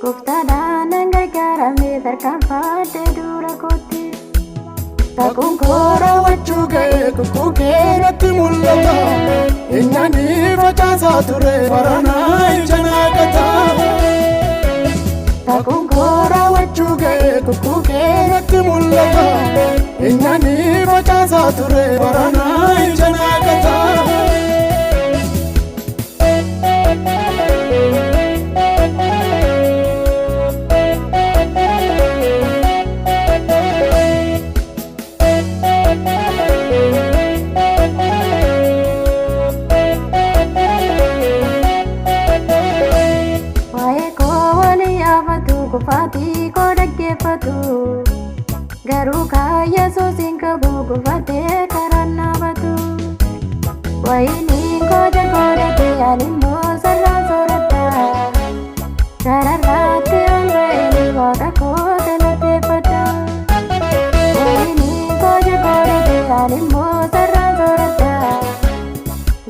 Gooftaadhaan gargaaramee tarkaanfadhee dura kootti. Takuun koo raawwachuu ga'e kukkuu keenyatti mul'ata. Inni facaasaa ture baranaa ija naaqata. Takuun koo raawwachuu ga'e kukkuu keenyatti mul'ata. Inni facaasaa ture baranaa ija naaqata. Kufaatii koo dhaggeeffatu garuu kaa Yesuusin qabu kufatee karaan naafatu. Wayiniin koo jagoodhate ani immoo sarraan soorata. Gararraatti hamba'ee waaqa koo galateeffata. Wayiniin koo jagoodhate ani immoo sarraan soorata.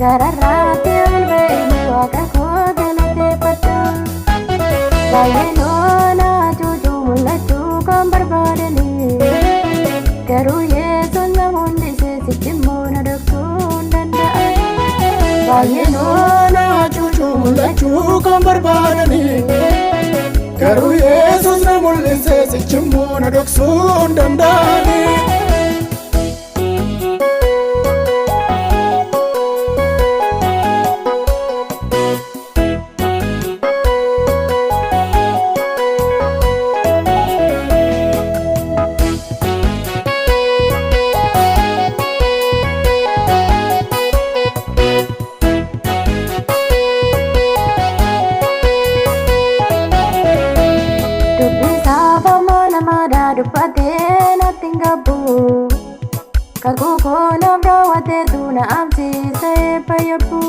Gararraatti hamba'ee waaqa koo galateeffata. Garuu Yesuun na mul'ise sichimmoo na dhoksuu hin danda'an. Baay'een oolaa cuucuu mul'achuu kan barbaadani. Garuu Yesuun na mul'ise sichimmoo na dhoksuu hin danda'ani. Dubbatee natti hin qabbu. Kakuu koo naaf raawwateetu na amsiisee fayyabbu.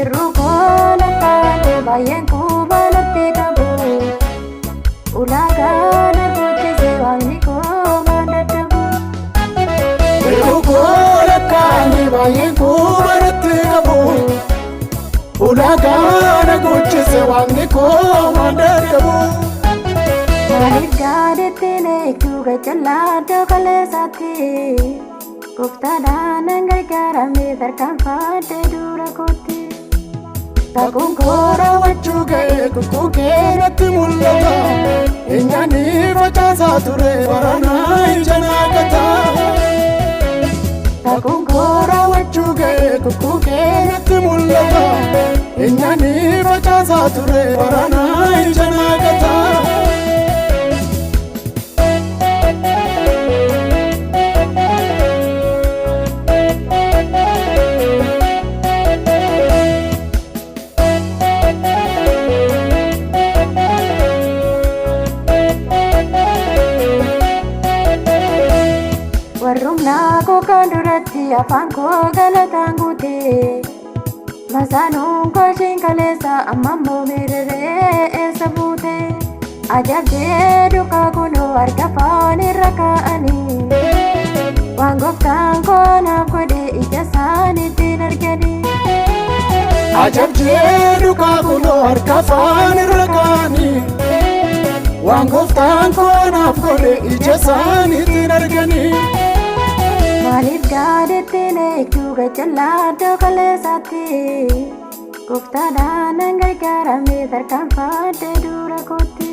Irruu koo lakkaa'ate baay'een quba natti qabu. Ulaagaa na guuttise waaqni koo waan dadhabu. Irruu koo lakkaa'ate baay'een quba natti qabu. Ulaagaa na guuttise waaqni koo waan dadhabu. Maaliif gaadhetti leechuu gajjallaadoo kaleessaatti. Gooftaadhaan gargaaramee tarkaanfadhee dura kootti. Takuun koo raawwachuu ga'e kukkuu keenyatti mul'ata. Inni facaasaa ture baranaa ija naaqata. Takuun koo raawwachuu ga'e kukkuu keenyatti mul'ata. Inni facaasaa ture baranaa ija naaqata. Warrumnaa koo kan duratti afaan koo galataan guute. Masaanuun koo isheen kaleessa amma immoo miiraree eessa buute. Ajabdee duukaa kunoo harka afaan irra kaa'anii. Waan gooftaan koo naaf godhe ija isaaniitiin arganii. Ajabdee duukaa kunoo harka afaan irra kaa'anii. Waan gooftaan koo naaf godhe ija isaaniitiin arganii. Maaliif gaadhetti leechuu gajjallaadoo kaleessaatti. Gooftaadhaan gargaaramee tarkaanfadhee dura kootti.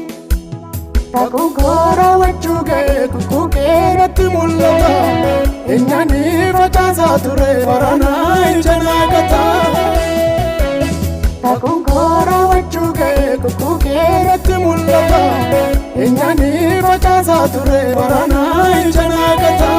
Takuun koo raawwachuu ga'e kukkuu keenyatti mul'ata. Inni facaasaa ture baranaa ija naaqata. Takuun koo raawwachuu ga'e kukkuu keenyatti mul'ata. Inni facaasaa ture baranaa ija naaqata.